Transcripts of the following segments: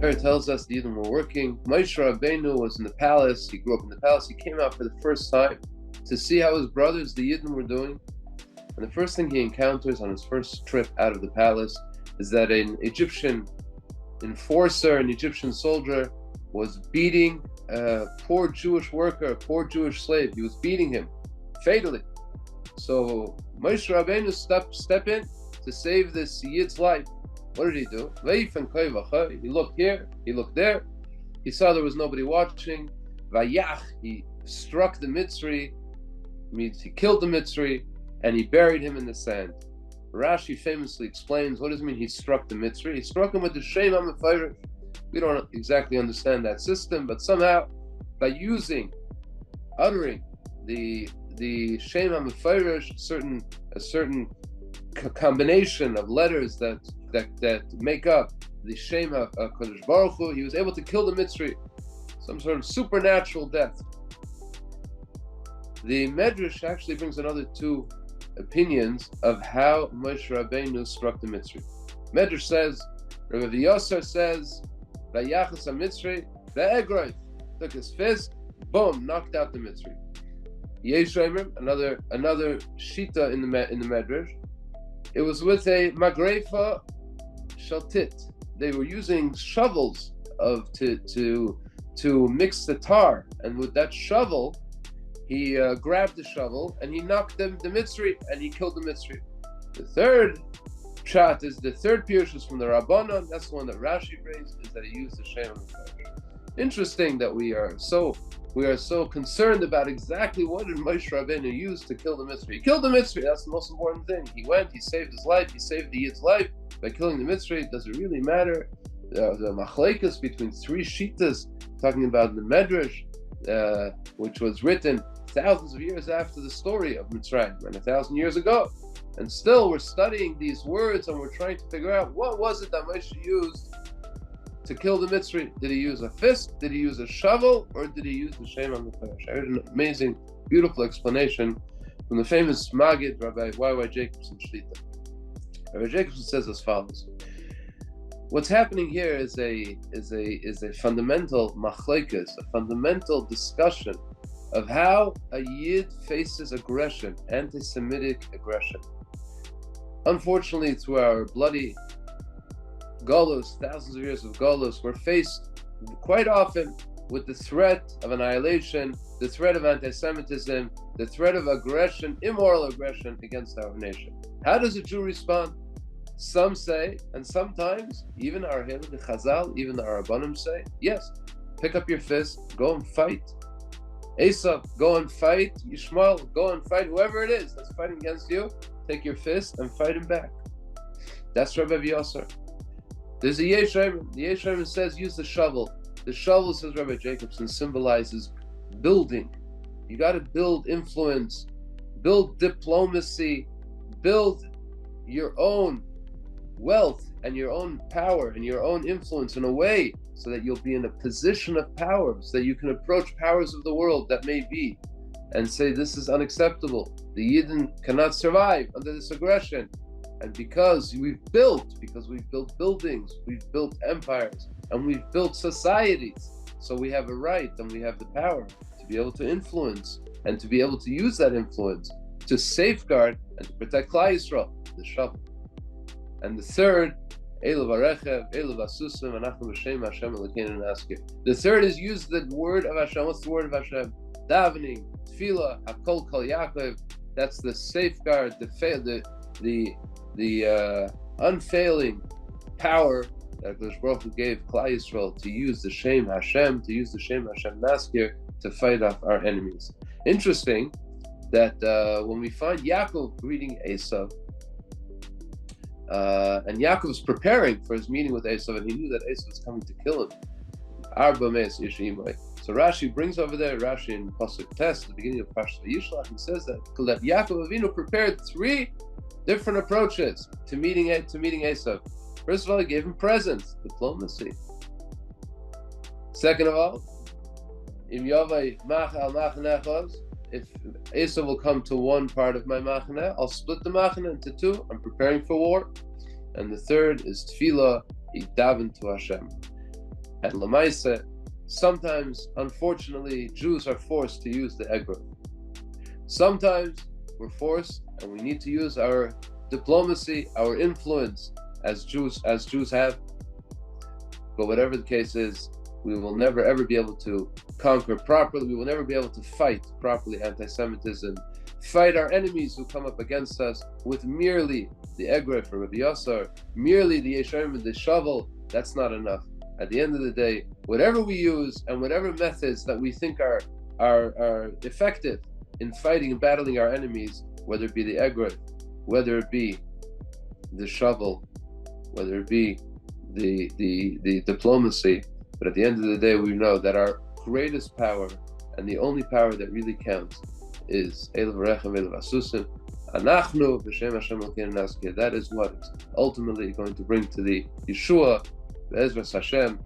Torah tells us the Yidden were working. Moshe Rabbeinu was in the palace. He grew up in the palace. He came out for the first time to see how his brothers, the Yidden, were doing. And the first thing he encounters on his first trip out of the palace is that an Egyptian enforcer, an Egyptian soldier, was beating a poor Jewish worker, a poor Jewish slave. He was beating him fatally. So Moshe Rabbeinu step in to save this Yid's life. What did he do? He looked here, he looked there. He saw there was nobody watching. Vayach, he struck the Mitzri, means he killed the Mitzri, and he buried him in the sand. Rashi famously explains, what does it mean he struck the Mitzri? He struck him with the Shem HaMefayrish. We don't exactly understand that system, but somehow by uttering the Shem HaMefayrish, a certain combination of letters that make up the Shem of Kodesh Baruch Hu, he was able to kill the Mitzri, some sort of supernatural death. The Medrash actually brings another two opinions of how Moshe Rabbeinu struck the Mitzri. Medrash says, Rabbi Yosser says, Vayachas HaMitzri, Ve'egroy, took his fist, boom, knocked out the Mitzri. Yesh Omer, another shita in the Medrash, it was with a magrefa shaltit. They were using shovels to mix the tar, and with that shovel, he grabbed the shovel and he knocked the Mitzri and he killed the Mitzri. The third pshat is the third pirush is from the Rabbanon. That's the one that Rashi brings, is that he used the Shem HaMefayrish. Interesting that we are so concerned about exactly what did Moshe Rabbeinu use to kill the Mitzri. He killed the Mitzri. That's the most important thing. He went. He saved his life. He saved the Yid's life by killing the Mitzri. Does it really matter? The machlekes between three shitas, talking about the Medrash, which was written thousands of years after the story of Mitzrayim and 1,000 years ago, and still we're studying these words and we're trying to figure out what was it that Moshe used to kill the Mitzri. Did he use a fist? Did he use a shovel? Or did he use the Shem HaMefayrish? I heard an amazing, beautiful explanation from the famous Maggid, Rabbi Y.Y. Jacobson Shlita. Rabbi Jacobson says as follows: what's happening here is a fundamental machlekes, a fundamental discussion of how a Yid faces aggression, anti-Semitic aggression. Unfortunately, through our bloody Golos, thousands of years of Golos, we're faced quite often with the threat of annihilation, the threat of anti-Semitism, the threat of aggression, immoral aggression against our nation. How does a Jew respond? Some say, and sometimes even our Chazal, even our Rabbanim say, yes, pick up your fist, go and fight. Esav, go and fight. Yishmael, go and fight whoever it is that's fighting against you. Take your fist and fight him back. That's Rabbi Yosser. There's a Yesh Omer. The Yesh Omer says use the shovel. The shovel, says Rabbi Jacobson, symbolizes building. You got to build influence, build diplomacy, build your own wealth and your own power and your own influence in a way so that you'll be in a position of power, so that you can approach powers of the world that may be and say this is unacceptable. The Yidden cannot survive under this aggression. And because we've built buildings, we've built empires, and we've built societies, so we have a right and we have the power to be able to influence and to be able to use that influence to safeguard and to protect Klal Yisrael, the shovel. And the third, the third is use the word of Hashem. What's the word of Hashem? Davening, tefillah, hakol kol Yaakov. That's the safeguard, the unfailing power that Kodesh Baruch Hu gave Klal Yisrael to use the Shem Hashem, to use the Shem Hashem Maskir to fight off our enemies. Interesting that when we find Yaakov greeting Esav, and Yaakov was preparing for his meeting with Esav, and he knew that Esav was coming to kill him. Arba Meis Yishimai. So Rashi brings over there, Rashi in Pasuk Tes, at the beginning of Parashat Vayishlach, he says that Yaakov Avinu prepared three different approaches to meeting Esav. First of all, he gave him presents, diplomacy. Second of all, Im Yavai Mach al Machanechos, if Esav will come to one part of my Machaneh, I'll split the Machaneh into two. I'm preparing for war. And the third is Tefillah, daven to Hashem. And Lamaise, sometimes, unfortunately, Jews are forced to use the egrov. Sometimes we're forced, and we need to use our diplomacy, our influence as Jews have. But whatever the case is, we will never ever be able to conquer properly. We will never be able to fight properly anti-Semitism, fight our enemies who come up against us with merely the egrov for Rabbi Yasser, merely the yesharim and the shovel. That's not enough. At the end of the day, whatever we use and whatever methods that we think are effective in fighting and battling our enemies, whether it be the egrov, whether it be the shovel, whether it be the diplomacy, but at the end of the day, we know that our greatest power and the only power that really counts is Elav Rechem, Elav Asusim. Anachnu b'Shem Hashem Elokeinu Naskia. That is what is ultimately going to bring to the Yeshua, Be'ezras Hashem,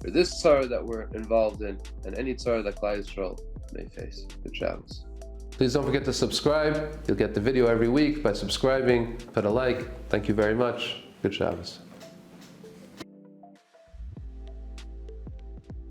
for this tzara that we're involved in, and any tzara that Klal Yisrael may face. Good Shabbos. Please don't forget to subscribe. You'll get the video every week by subscribing. Put a like. Thank you very much. Good Shabbos.